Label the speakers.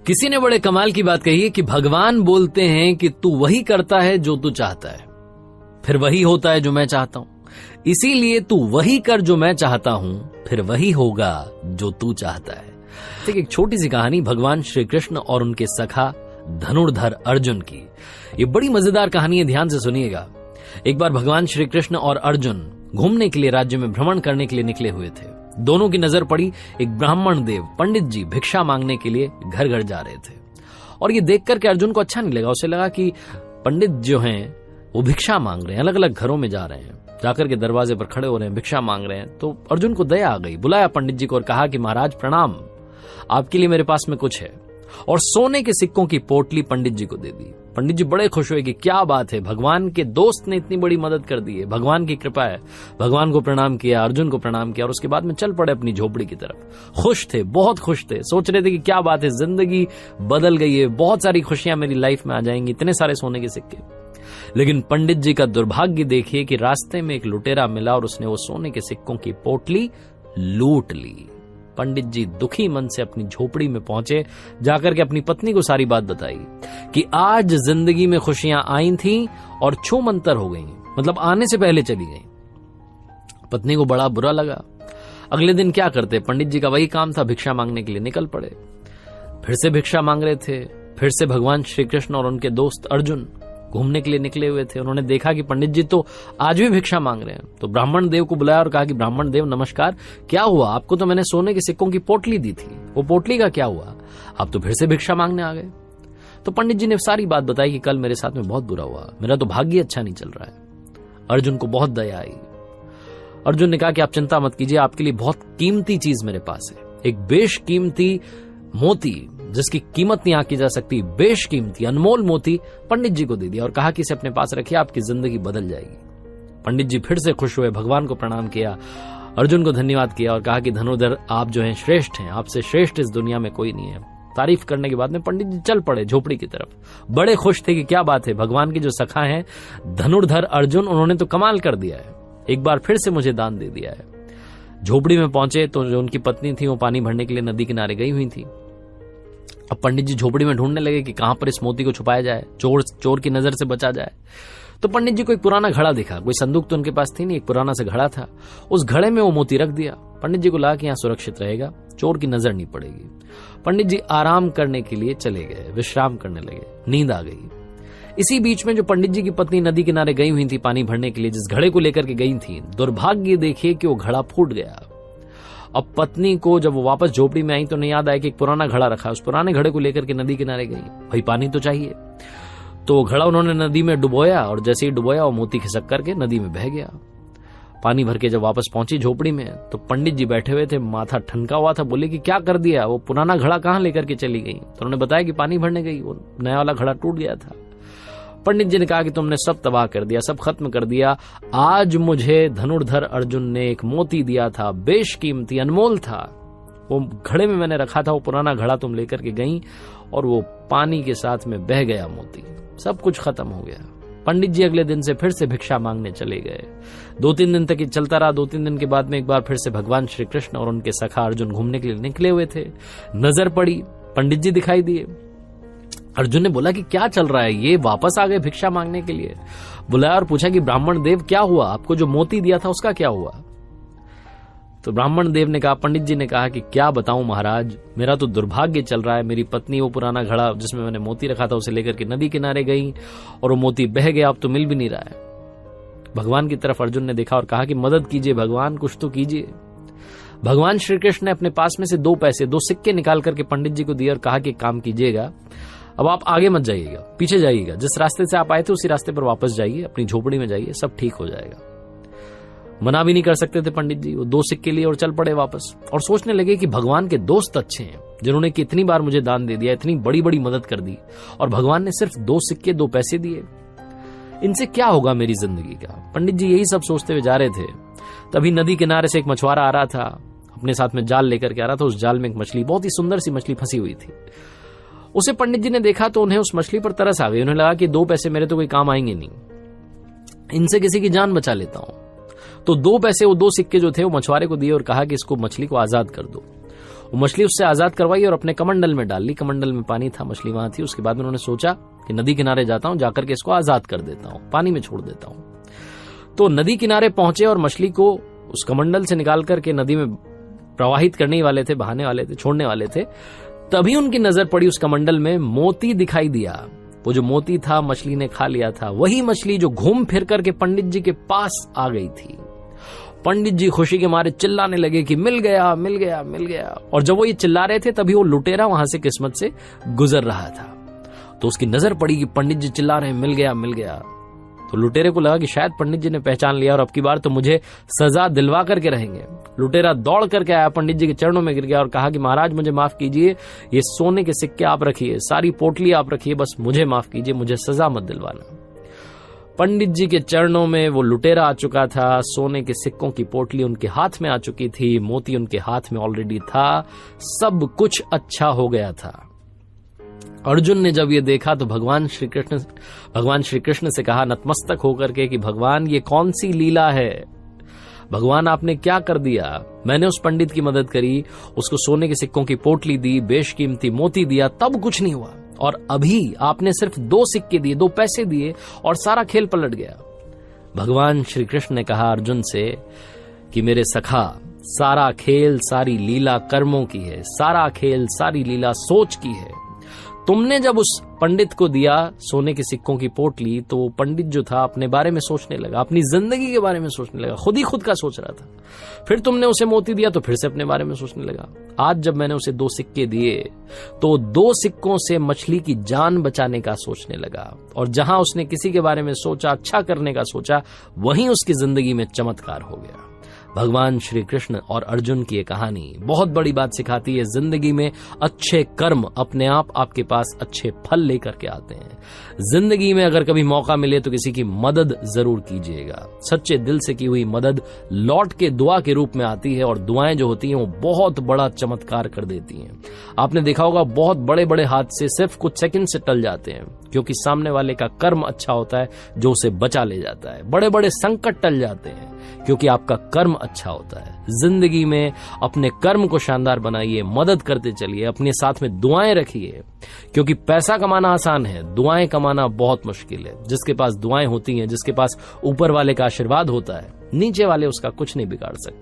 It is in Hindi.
Speaker 1: किसी ने बड़े कमाल की बात कही है कि भगवान बोलते हैं कि तू वही करता है जो तू चाहता है, फिर वही होता है जो मैं चाहता हूं, इसीलिए तू वही कर जो मैं चाहता हूं, फिर वही होगा जो तू चाहता है। एक छोटी सी कहानी भगवान श्री कृष्ण और उनके सखा धनुर्धर अर्जुन की। ये बड़ी मजेदार कहानी है, ध्यान से सुनिएगा। एक बार भगवान श्री कृष्ण और अर्जुन घूमने के लिए राज्य में भ्रमण करने के लिए निकले हुए थे। दोनों की नजर पड़ी एक ब्राह्मण देव पंडित जी भिक्षा मांगने के लिए घर घर जा रहे थे। और ये देख करके अर्जुन को अच्छा नहीं लगा। उसे लगा कि पंडित जो हैं वो भिक्षा मांग रहे हैं, अलग अलग घरों में जा रहे हैं, जाकर के दरवाजे पर खड़े हो रहे हैं, भिक्षा मांग रहे हैं। तो अर्जुन को दया आ गई, बुलाया पंडित जी को और कहा कि महाराज प्रणाम, आपके लिए मेरे पास में कुछ है। और सोने के सिक्कों की पोटली पंडित जी को दे दी। पंडित जी बड़े खुश हुए कि क्या बात है, भगवान के दोस्त ने इतनी बड़ी मदद कर दी है, भगवान की कृपा है। भगवान को प्रणाम किया, अर्जुन को प्रणाम किया और उसके बाद में चल पड़े अपनी झोपड़ी की तरफ। खुश थे, बहुत खुश थे, सोच रहे थे कि क्या बात है, जिंदगी बदल गई है, बहुत सारी खुशियां मेरी लाइफ में आ जाएंगी, इतने सारे सोने के सिक्के। लेकिन पंडित जी का दुर्भाग्य देखिए कि रास्ते में एक लुटेरा मिला और उसने वो सोने के सिक्कों की पोटली लूट ली। पंडित जी दुखी मन से अपनी झोपड़ी में पहुंचे, जाकर के अपनी पत्नी को सारी बात बताई कि आज जिंदगी में खुशियां आई थीं और छूमंतर हो गईं, मतलब आने से पहले चली गईं। पत्नी को बड़ा बुरा लगा। अगले दिन क्या करते, पंडित जी का वही काम था, भिक्षा मांगने के लिए निकल पड़े। फिर से भिक्षा मांग रहे थे। फिर से भगवान श्री कृष्ण और उनके दोस्त अर्जुन घूमने के लिए निकले हुए थे। उन्होंने देखा कि पंडित जी तो आज भी भिक्षा मांग रहे हैं। तो ब्राह्मण देव को बुलाया और कहा कि ब्राह्मण देव नमस्कार, क्या हुआ, आपको तो मैंने सोने के सिक्कों की पोटली दी थी, वो पोटली का क्या हुआ, आप तो फिर से भिक्षा मांगने आ गए। तो पंडित जी ने सारी बात बताई कि कल मेरे साथ में बहुत बुरा हुआ, मेरा तो भाग्य अच्छा नहीं चल रहा है। अर्जुन को बहुत दया आई। अर्जुन ने कहा कि आप चिंता मत कीजिए, आपके लिए बहुत कीमती चीज मेरे पास है, एक बेशकीमती मोती जिसकी कीमत नहीं आंकी जा सकती, बेशकीमती अनमोल मोती पंडित जी को दे दिया और कहा कि इसे अपने पास रखिए, आपकी जिंदगी बदल जाएगी। पंडित जी फिर से खुश हुए, भगवान को प्रणाम किया, अर्जुन को धन्यवाद किया और कहा कि धनुर्धर आप जो हैं श्रेष्ठ हैं, आपसे श्रेष्ठ इस दुनिया में कोई नहीं है। तारीफ करने के बाद में पंडित जी चल पड़े झोपड़ी की तरफ। बड़े खुश थे कि क्या बात है, भगवान के जो सखा हैं धनुर्धर अर्जुन, उन्होंने तो कमाल कर दिया है, एक बार फिर से मुझे दान दे दिया है। झोपड़ी में पहुंचे तो जो उनकी पत्नी थी वो पानी भरने के लिए नदी किनारे गई हुई थी। अब पंडित जी झोपड़ी में ढूंढने लगे कि कहां पर इस मोती को छुपाया जाए, चोर की नजर से बचा जाए। तो पंडित जी को एक पुराना घड़ा दिखा, कोई संदूक तो उनके पास थी नहीं, एक पुराना सा घड़ा था, उस घड़े में वो मोती रख दिया। पंडित जी को लगा कि यहाँ सुरक्षित रहेगा, चोर की नजर नहीं पड़ेगी। पंडित जी आराम करने के लिए चले गए, विश्राम करने लगे, नींद आ गई। इसी बीच में जो पंडित जी की पत्नी नदी किनारे गई हुई थी पानी भरने के लिए, जिस घड़े को लेकर के गई थी, दुर्भाग्य देखिए कि वो घड़ा फूट गया। अब पत्नी को जब वो वापस झोपड़ी में आई तो नहीं याद आया कि एक पुराना घड़ा रखा है, उस पुराने घड़े को लेकर के नदी किनारे गई, भाई पानी तो चाहिए। तो घड़ा उन्होंने नदी में डुबोया और जैसे ही डुबोया वो मोती खिसक करके नदी में बह गया। पानी भर के जब वापस पहुंची झोपड़ी में तो पंडित जी बैठे हुए थे, माथा ठनका हुआ था, बोले कि क्या कर दिया, वो पुराना घड़ा कहाँ लेकर के चली गई। तो उन्होंने बताया कि पानी भरने गई, वो नया वाला घड़ा टूट गया था। पंडित जी ने कहा कि तुमने सब तबाह कर दिया, सब खत्म कर दिया। आज मुझे धनुर्धर अर्जुन ने एक मोती दिया था, बेशकीमती अनमोल था, वो घड़े में मैंने रखा था, वो पुराना घड़ा तुम लेकर के गई और वो पानी के साथ में बह गया मोती, सब कुछ खत्म हो गया। पंडित जी अगले दिन से फिर से भिक्षा मांगने चले गए। 2-3 दिन तक ये चलता रहा। 2-3 दिन के बाद में एक बार फिर से भगवान श्री कृष्ण और उनके सखा अर्जुन घूमने के लिए निकले हुए थे। नजर पड़ी, पंडित जी दिखाई दिए। अर्जुन ने बोला कि क्या चल रहा है, ये वापस आ गए भिक्षा मांगने के लिए। बुलाया और पूछा कि ब्राह्मण देव क्या हुआ, आपको जो मोती दिया था उसका क्या हुआ। तो ब्राह्मण देव ने कहा, पंडित जी ने कहा कि क्या बताऊं महाराज, मेरा तो दुर्भाग्य चल रहा है, मेरी पत्नी वो पुराना घड़ा जिसमें मैंने मोती रखा था उसे लेकर के नदी किनारे गई और वो मोती बह गया, अब तो मिल भी नहीं रहा है। भगवान की तरफ अर्जुन ने देखा और कहा कि मदद कीजिए भगवान, कुछ तो कीजिए। भगवान श्री कृष्ण ने अपने पास में से 2 पैसे 2 सिक्के निकाल करके पंडित जी को दिए और कहा कि काम कीजिएगा, अब आप आगे मत जाइएगा, पीछे जाइएगा, जिस रास्ते से आप आए थे उसी रास्ते पर वापस जाइए, अपनी झोपड़ी में जाइए, सब ठीक हो जाएगा। मना भी नहीं कर सकते थे पंडित जी, वो 2 सिक्के लिए और चल पड़े वापस। और सोचने लगे कि भगवान के दोस्त अच्छे हैं, जिन्होंने कितनी बार मुझे दान दे दिया, इतनी बड़ी बड़ी मदद कर दी, और भगवान ने सिर्फ 2 सिक्के 2 पैसे दिए, इनसे क्या होगा मेरी जिंदगी का। पंडित जी यही सब सोचते हुए जा रहे थे। तभी नदी किनारे से एक मछुआरा आ रहा था, अपने साथ में जाल लेकर के आ रहा था। उस जाल में एक मछली, बहुत ही सुंदर सी मछली फंसी हुई थी। उसे पंडित जी ने देखा तो उन्हें उस मछली पर तरस आ गई। उन्हें लगा कि 2 पैसे मेरे तो कोई काम आएंगे नहीं, इनसे किसी की जान बचा लेता हूं। तो 2 पैसे, वो 2 सिक्के जो थे वो मछुआरे को दिए और कहा कि इसको, मछली को आजाद कर दो। वो मछली उससे आजाद करवाई और अपने कमंडल में डाल ली। कमंडल में पानी था, मछली वहां थी। उसके बाद उन्होंने सोचा कि नदी किनारे जाता हूं, जाकर के इसको आजाद कर देता हूं, पानी में छोड़ देता हूं। तो नदी किनारे पहुंचे और मछली को उस कमंडल से निकाल करके नदी में प्रवाहित करने वाले थे, बहाने वाले थे, छोड़ने वाले थे। तभी उनकी नजर पड़ी उस कमंडल में मोती दिखाई दिया। वो जो मोती था मछली ने खा लिया था, वही मछली जो घूम फिर करके पंडित जी के पास आ गई थी। पंडित जी खुशी के मारे चिल्लाने लगे कि मिल गया, मिल गया, मिल गया। और जब वो ये चिल्ला रहे थे तभी वो लुटेरा वहां से किस्मत से गुजर रहा था। तो उसकी नजर पड़ी कि पंडित जी चिल्ला रहे हैं मिल गया, मिल गया। तो लुटेरे को लगा कि शायद पंडित जी ने पहचान लिया और अब की बार तो मुझे सजा दिलवा करके रहेंगे। लुटेरा दौड़ करके आया, पंडित जी के चरणों में गिर गया और कहा कि महाराज मुझे माफ कीजिए, ये सोने के सिक्के आप रखिए, सारी पोटली आप रखिए, बस मुझे माफ कीजिए, मुझे सजा मत दिलवाना। पंडित जी के चरणों में वो लुटेरा आ चुका था, सोने के सिक्कों की पोटली उनके हाथ में आ चुकी थी, मोती उनके हाथ में ऑलरेडी था, सब कुछ अच्छा हो गया था। अर्जुन ने जब ये देखा तो भगवान श्री कृष्ण से कहा नतमस्तक होकर के कि भगवान ये कौन सी लीला है, भगवान आपने क्या कर दिया। मैंने उस पंडित की मदद करी, उसको सोने के सिक्कों की पोटली दी, बेशकीमती मोती दिया, तब कुछ नहीं हुआ, और अभी आपने सिर्फ 2 सिक्के दिए, 2 पैसे दिए और सारा खेल पलट गया। भगवान श्री कृष्ण ने कहा अर्जुन से कि मेरे सखा, सारा खेल सारी लीला कर्मों की है, सारा खेल सारी लीला सोच की है। तुमने जब उस पंडित को दिया सोने के सिक्कों की पोटली, तो वो पंडित जो था अपने बारे में सोचने लगा, अपनी जिंदगी के बारे में सोचने लगा, खुद ही खुद का सोच रहा था। फिर तुमने उसे मोती दिया तो फिर से अपने बारे में सोचने लगा। आज जब मैंने उसे 2 सिक्के दिए तो 2 सिक्कों से मछली की जान बचाने का सोचने लगा, और जहां उसने किसी के बारे में सोचा, अच्छा करने का सोचा, वहीं उसकी जिंदगी में चमत्कार हो गया। भगवान श्री कृष्ण और अर्जुन की ये कहानी बहुत बड़ी बात सिखाती है। जिंदगी में अच्छे कर्म अपने आप आपके पास अच्छे फल लेकर के आते हैं। जिंदगी में अगर कभी मौका मिले तो किसी की मदद जरूर कीजिएगा। सच्चे दिल से की हुई मदद लौट के दुआ के रूप में आती है, और दुआएं जो होती हैं वो बहुत बड़ा चमत्कार कर देती हैं। आपने देखा होगा बहुत बड़े बड़े हादसे सिर्फ कुछ सेकंड से टल जाते हैं, क्योंकि सामने वाले का कर्म अच्छा होता है जो उसे बचा ले जाता है। बड़े बड़े संकट टल जाते हैं क्योंकि आपका कर्म अच्छा होता है। जिंदगी में अपने कर्म को शानदार बनाइए, मदद करते चलिए, अपने साथ में दुआएं रखिए, क्योंकि पैसा कमाना आसान है, दुआएं कमाना बहुत मुश्किल है। जिसके पास दुआएं होती हैं, जिसके पास ऊपर वाले का आशीर्वाद होता है, नीचे वाले उसका कुछ नहीं बिगाड़ सकते।